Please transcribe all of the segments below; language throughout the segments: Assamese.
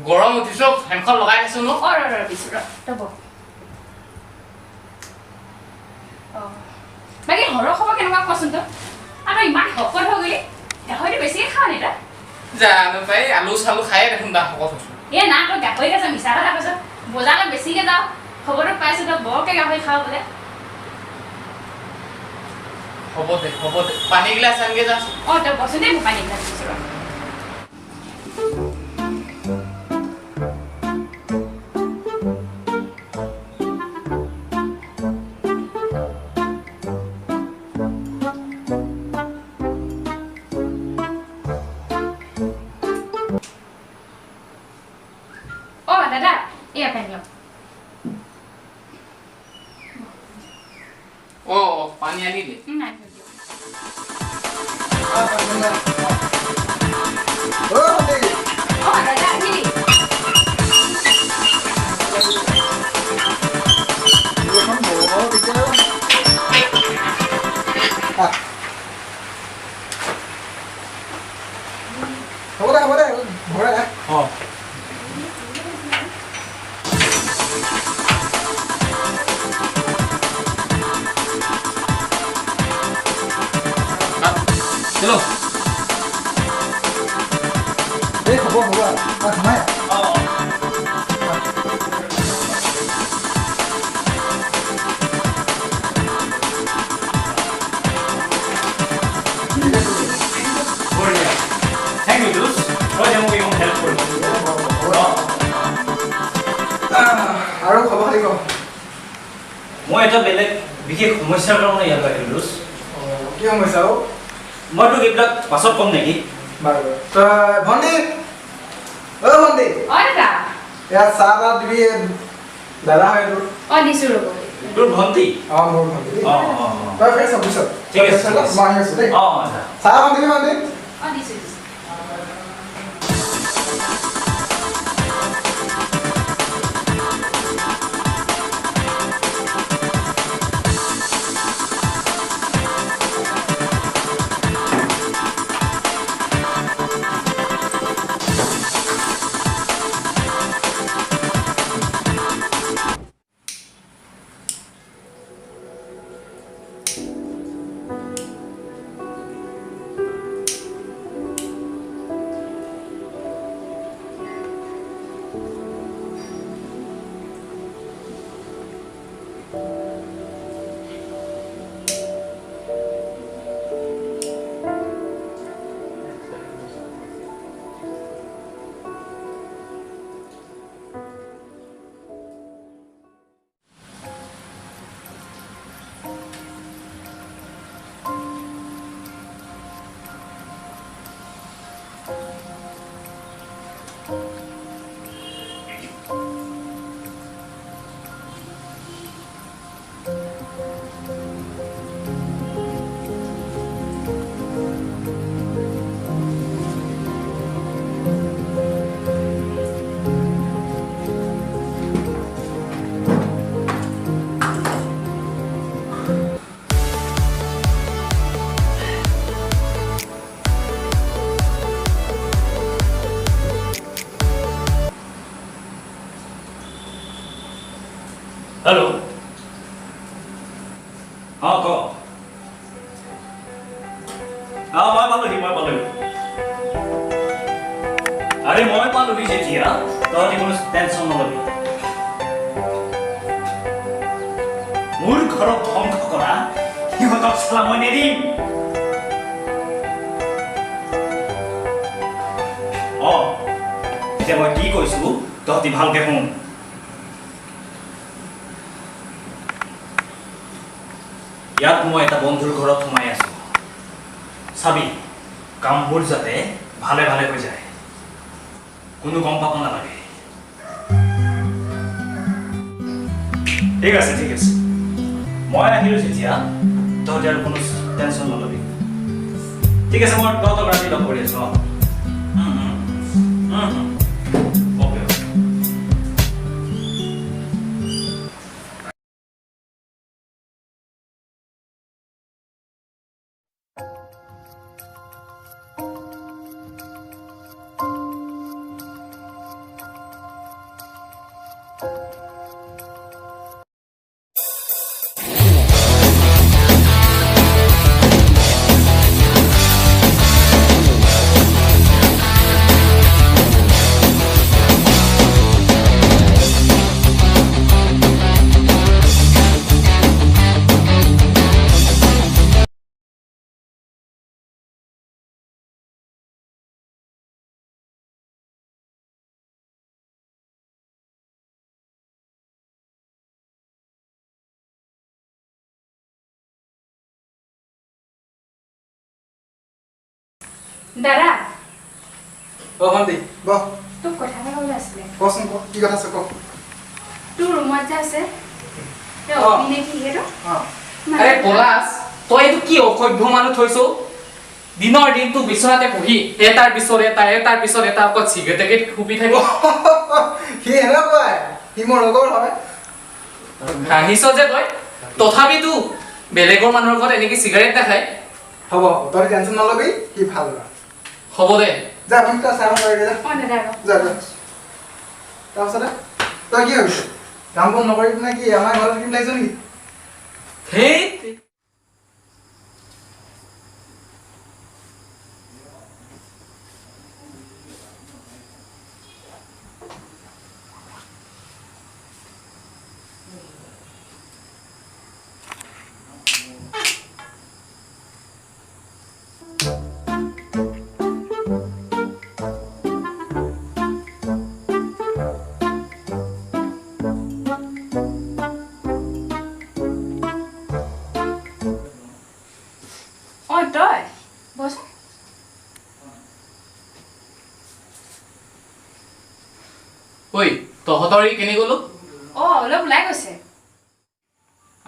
গৰম উঠিছ ফেনখন লগাই আছো ন বিচৰা তব বাকি হৰৰ খবৰ কেনেকুৱা কোৱাচোন তো আৰু ইমান শকত হৈ গলি হয়তো বেছিয়ে খাও নেতা জানো পাই আলু চালু খাই দেখোন দা শকত হৈছো না তই গাহৰি খাইছ মিছা কথা কৈছ বজাৰত বেছিকে যাও খবৰটো পাইছো তই বৰকে গাহৰি খাও বোলে হ'ব দে পানী গিলাচ আনগে যা তই বচোন দে পানী গিলাচ বিচৰা দাদা এয়া পানী লওক পানী আনি দে দাদা আনি হ'ব দে ভৰাই দে চলো হ'ব সোমাই Thank you, Dulce. Hoy ya muy help for আৰু খবৰ খালি ক মই এটা বেলেগ বিশেষ সমস্যাৰ কাৰণে ইয়াত আহিলো Dulce. কি সমস্যা ও মই তোক এইবিলাক পাছত কম নেকি বাৰু তই ভন্টি দাদা ইয়াত চাহ দিবি দাদা হয় তোৰ দিছো ৰ'ব তোৰ ভণ্টি মোৰ ভণ্টি অ তই ফ্ৰেছ হ'ব পিছত ঠিক আছে মই আহি আছোঁ দেই আচ্ছা চাহ ভণ্টি ভণ্টি দিছো হেল্ল' ক মই পালোহি আৰে মই পালোহি যেতিয়া তহঁতি কোনো টেনশ্যন নলবি মোৰ ঘৰক ধ্বংস কৰা সিহঁতক চালা মই নেৰিম এতিয়া মই কি কৈছো তহঁতি ভালকে শুন ইয়াত মই এটা বন্ধুৰ ঘৰত সোমাই আছো চাবি কামবোৰ যাতে ভালে ভালে হৈ যায় কোনো গম পাব নালাগে ঠিক আছে মই আহিলো যেতিয়া তহঁতি আৰু কোনো টেনশ্যন নলবি ঠিক আছে মই তহঁতক ৰাতি লগ কৰি আছো অ'কে দাদা ভণ্টি বহ তোক কথা এটা ক'বলৈ আছিলে কচোন ক কি কথা আছে ক তোৰ ৰুমত যে আছে আৰে পলাশ তই এইটো কি অসভ্য মানুহ থৈছো দিনৰ দিনটো বিচনাতে বহি এটাৰ পিছত এটা অকল চিগাৰেটকে খুপি থাকিব সি এনেকুৱাই সি মোৰ লগৰ হয় হাঁহিছ যে তই তথাপিতো বেলেগৰ মানুহৰ ঘৰত এনেকে চিগাৰেট নাখায় হ'ব তই টেনশ্যন নলবি সি ভাল ল'ৰা হ'ব দে যা ভণ্টি তই চাহ কৰি যা যা তাৰপিছতে তই কি ভাবিছ কাম বন নকৰি পিনে কি আমাৰ ঘৰত থাকিম লাগিছ নেকি সেই তই বস ঐ তহঁতৰ ই কেনে গ'লো অলপ ওলাই গৈছে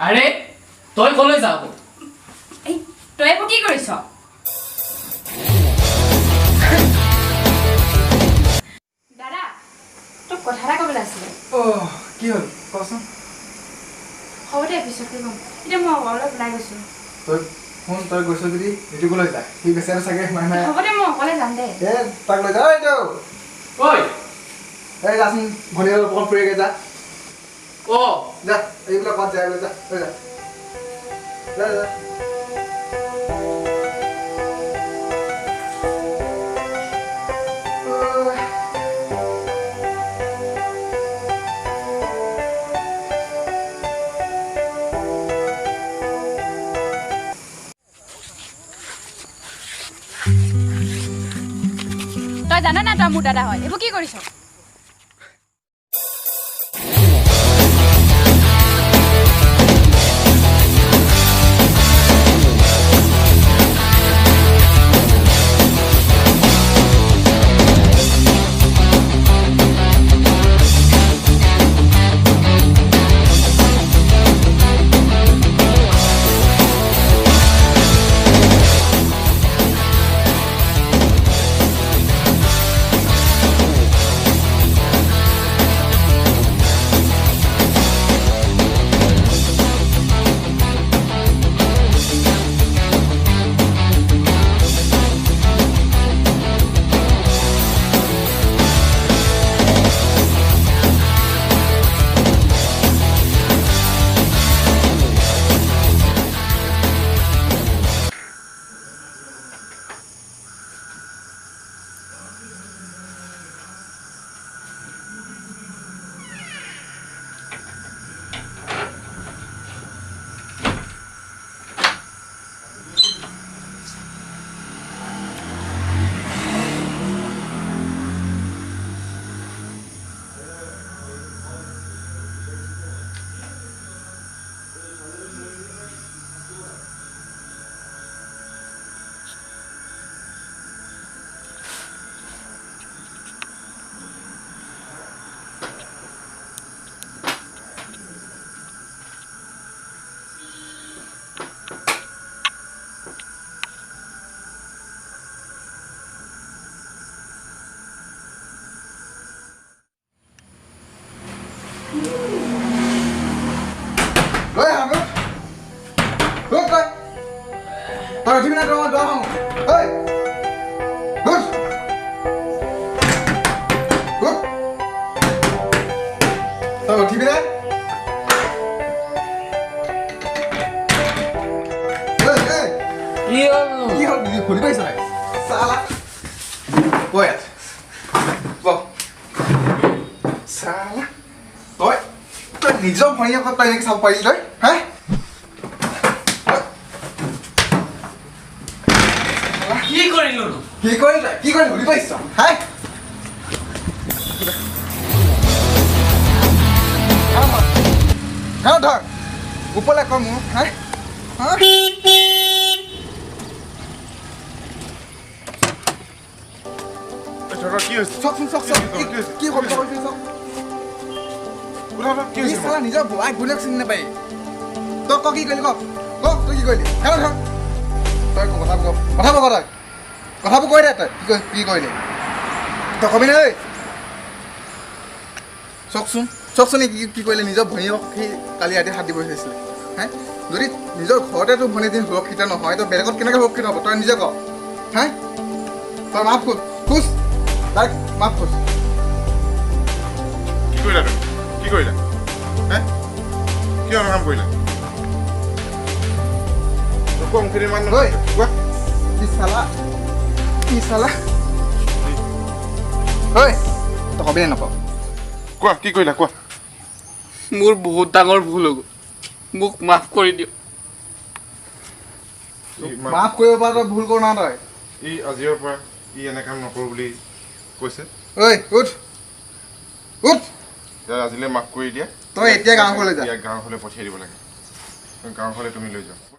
আৰে তই কলৈ যাও এই তই একো কি কৰিছ দাদা তোক কথা এটা ক'বলৈ আছিলে কি হ'ল কচোন হ'ব দে পিছতকে ক'ম এতিয়া মই অলপ ওলাই গৈছোঁ তই গৈছ যদি ঋতুকলৈ যা সি বেচেৰা চাগে মানুহে হ'ব দে মই অকলে যাম দে তাক লৈ যা এইটো ঐ যাচোন ভনীৰ লগত ফুৰিগে যা যা এইবিলাক ক'ত যায় যা যা যা তই জানা না তই মোৰ দাদা হয় এইবোৰ কি কৰিছ Tao chỉ biết đâu đó không? Ê! Hút! Hút! Tao chỉ biết đấy. Ê! কি হ'ল খুলি পাইছ নাই সালা বয়াত বহ সালা তই নিজৰ ভনীয়েক তই এনেকৈ চাব পাৰিলি তই হা কি কৰিলো কি খুলি পাইছ হা হা ধৰ ওপৰলৈ কৰ মোৰ হা হা কি হৈছে কি হ'ল নিজৰ ভাই ভনীয়েক চিনি নাপায় তই কি কৰিলি তই কি কৰিলি তই কথাবোৰ কৈ দে তই কি কৰিলি তই কবি নে চকচোন কি কৰিলে নিজৰ ভনীয়েক সি কালি ৰাতি হাত দিব বিচাৰিছিলে হে যদি নিজৰ ঘৰতে তোৰ ভনী দিন সুৰক্ষিত নহয় তই বেলেগত কেনেকৈ সুৰক্ষিত হ'ব তই নিজে ক হে তই মাফ খোজ তাক মাফ খোজ কি কৰিলা হে কি কাম কৰিলা কোৱা মুখেৰে ইমান ঐ কোৱা কি চালা ঐ তই কবি নে নকওঁ কোৱা কি কৰিলা কোৱা মোৰ বহুত ডাঙৰ ভুল হৈ গ'ল মোক মাফ কৰি দিয়ক মাফ কৰিব পৰা তই ভুল কৰ না তই ই আজিৰ পৰা ই এনে কাম নকৰোঁ বুলি কৈছে ঐ উঠ আজিলৈ মাফ কৰি দিয়া তই এতিয়া গাঁও ঘৰলৈ যা ইয়াক গাঁৱৰ ঘৰলৈ পঠিয়াই দিব লাগে গাঁৱৰ ঘৰলৈ তুমি লৈ যোৱা